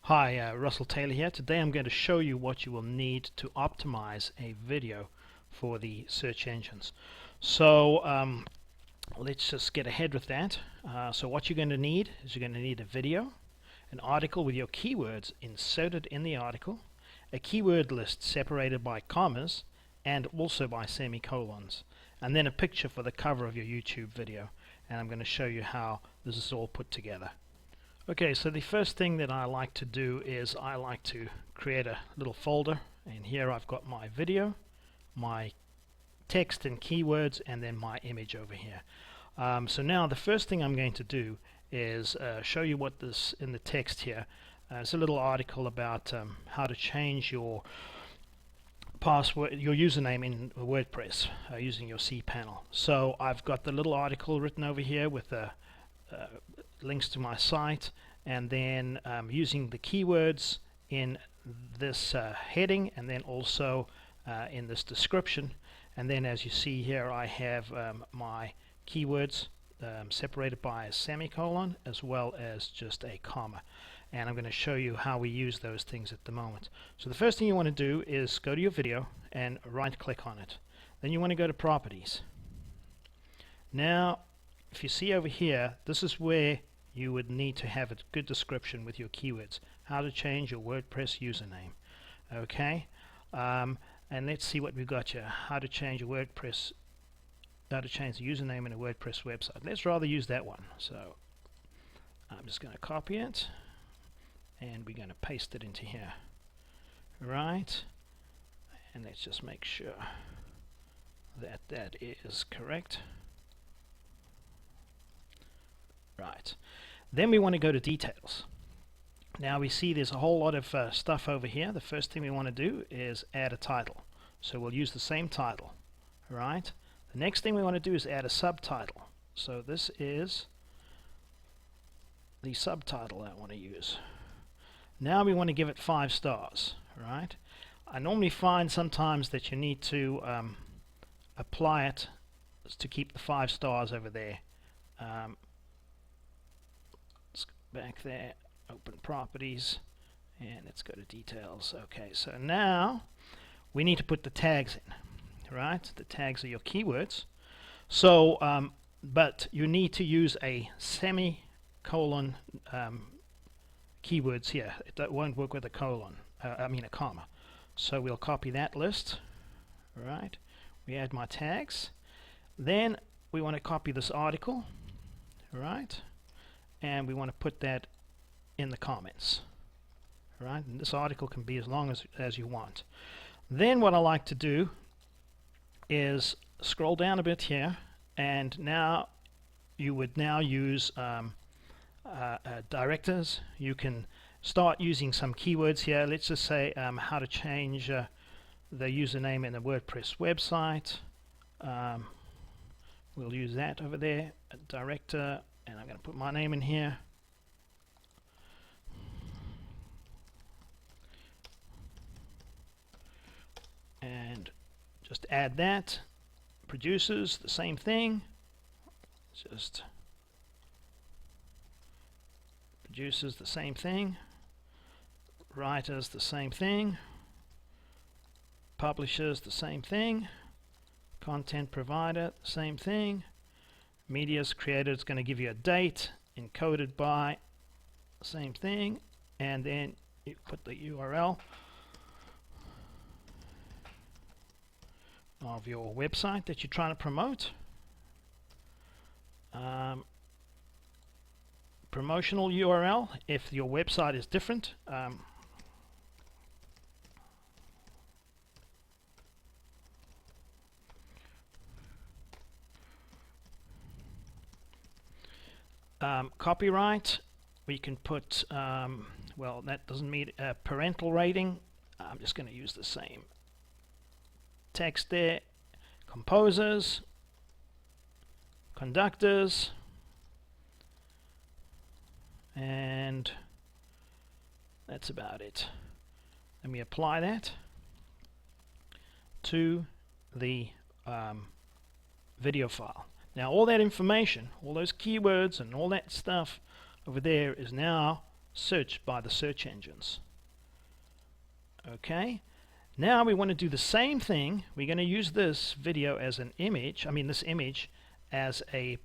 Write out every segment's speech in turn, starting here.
Hi, Russell Taylor here. Today I'm going to show you what you will need to optimize a video for the search engines. So let's just get ahead with that. So what you're going to need is you're going to need a video, an article with your keywords inserted in the article, a keyword list separated by commas and also by semicolons, and then a picture for the cover of your YouTube video. And I'm going to show you how this is all put together. Okay, so the first thing that I like to do is I like to create a little folder, and here I've got my video, my text and keywords, and then my image over here. So now the first thing I'm going to do is show you what this in the text here. It's a little article about how to change your password, your username in WordPress using your cPanel. So I've got the little article written over here with links to my site, and then using the keywords in this heading, and then also in this description. And then as you see here, I have my keywords separated by a semicolon as well as just a comma, and I'm going to show you how we use those things at the moment. So the first thing you want to do is go to your video and right click on it. Then you want to go to properties. Now if you see over here, this is where you would need to have a good description with your keywords. How to change your WordPress username. Okay, and let's see what we've got here. How to change a WordPress, how to change the username in a WordPress website. Let's rather use that one. So I'm just going to copy it, and we're going to paste it into here. Right, and let's just make sure that that is correct. Right, then we want to go to details. Now we see there's a whole lot of stuff over here. The first thing we want to do is add a title, so we'll use the same title. Right, the next thing we want to do is add a subtitle, so this is the subtitle I want to use. Now we want to give it 5 stars. Right, I normally find sometimes that you need to apply it to keep the 5 stars over there. Back there, open properties, and let's go to details. Okay, so now we need to put the tags in. Right, the tags are your keywords. So but you need to use a semicolon keywords here. It won't work with a colon, I mean a comma. So we'll copy that list. Right, we add my tags. Then we want to copy this article. Right, and we want to put that in the comments. Right, and this article can be as long as you want. Then what I like to do is scroll down a bit here, and now you would now use directors. You can start using some keywords here. Let's just say how to change the username in a WordPress website. We'll use that over there, a director, and I'm going to put my name in here. And just add that. Producers, the same thing. Just producers, the same thing. Writers, the same thing. Publishers, the same thing. Content provider, same thing. Media's created, it's going to give you a date, encoded by, same thing, and then you put the URL of your website that you're trying to promote. Promotional URL if your website is different. Copyright, we can put well, that doesn't mean parental rating. I'm just going to use the same text there. Composers, conductors, and that's about it. Let me apply that to the video file. Now all that information, all those keywords and all that stuff over there is now searched by the search engines. Okay, now we want to do the same thing. We're going to use this video as an image, this image as a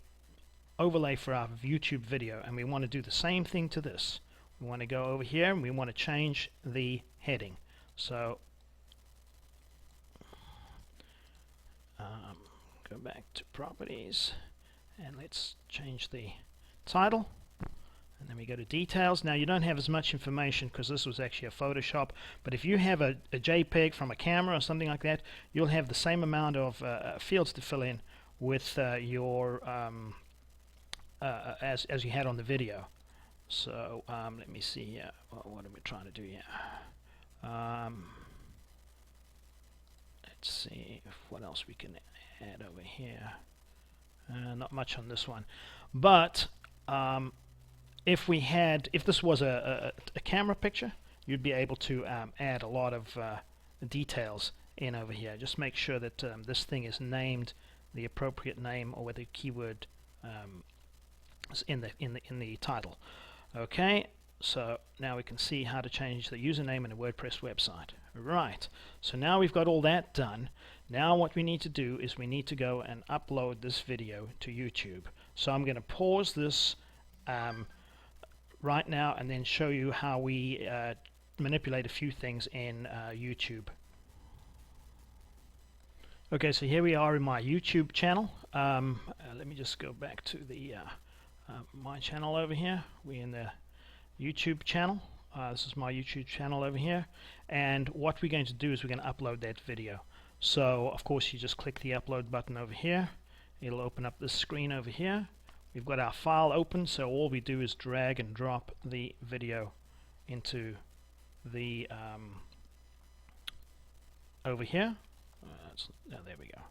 overlay for our YouTube video, and we want to do the same thing to this. We want to go over here and we want to change the heading. So go back to properties and let's change the title, and then we go to details. Now you don't have as much information because this was actually a Photoshop, but if you have a JPEG from a camera or something like that, you'll have the same amount of fields to fill in with your as you had on the video. So let me see, what are we trying to do here? Let's see what else we can add over here. Not much on this one, but if this was a camera picture, you'd be able to add a lot of details in over here. Just make sure that this thing is named the appropriate name, or whether keyword is in the title. Okay, so now we can see how to change the username in a WordPress website. Right, so now we've got all that done. Now what we need to do is we need to go and upload this video to YouTube. So I'm going to pause this right now and then show you how we manipulate a few things in YouTube. Okay, so here we are in my YouTube channel. Let me just go back to the my channel over here. We're in the YouTube channel. This is my YouTube channel over here, and what we're going to do is we're going to upload that video. So of course you just click the upload button over here. It'll open up this screen over here. We've got our file open, so all we do is drag and drop the video into the over here. There we go.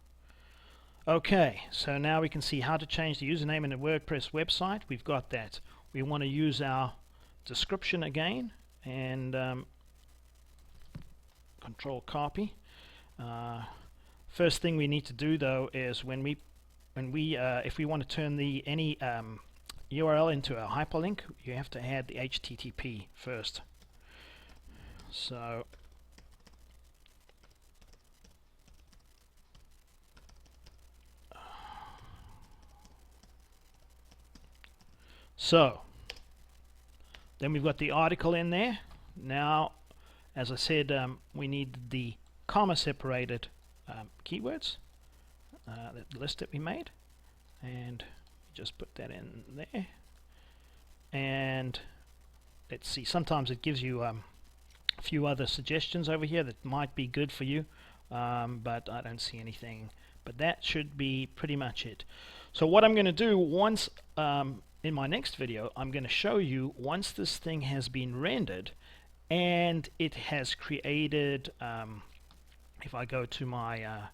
Okay, so now we can see how to change the username in a WordPress website. We've got that. We want to use our description again, and control copy. First thing we need to do though is if we want to turn any URL into a hyperlink, you have to add the HTTP first. So then we've got the article in there. Now, as I said, we need the comma separated keywords, the list that we made, and just put that in there. And let's see, sometimes it gives you a few other suggestions over here that might be good for you, but I don't see anything. But that should be pretty much it. So what I'm going to do once in my next video, I'm going to show you once this thing has been rendered and it has created, if I go to my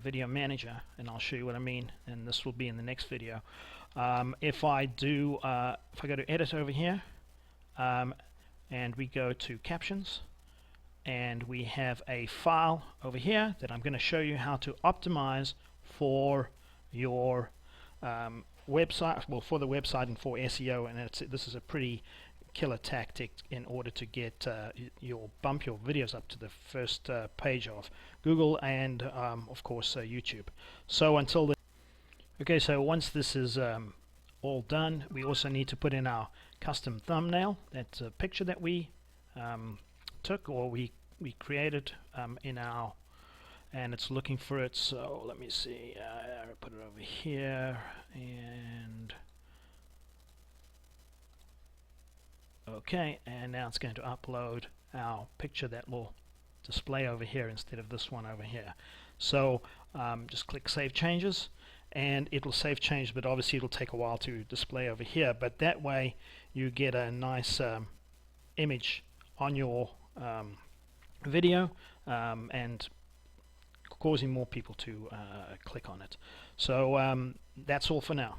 video manager, and I'll show you what I mean, and this will be in the next video. If I go to edit over here, and we go to captions, and we have a file over here that I'm going to show you how to optimize for your website, well, for the website and for SEO, and this is a pretty killer tactic in order to get bump your videos up to the first page of Google and of course YouTube. So until then, okay, so once this is all done, we also need to put in our custom thumbnail. That's a picture that we took, or we created in our, and it's looking for it. So let me see, I'll put it over here, and okay, and now it's going to upload our picture that will display over here instead of this one over here. So just click Save Changes, and it'll save change, but obviously it'll take a while to display over here. But that way you get a nice image on your video, and causing more people to click on it. So that's all for now.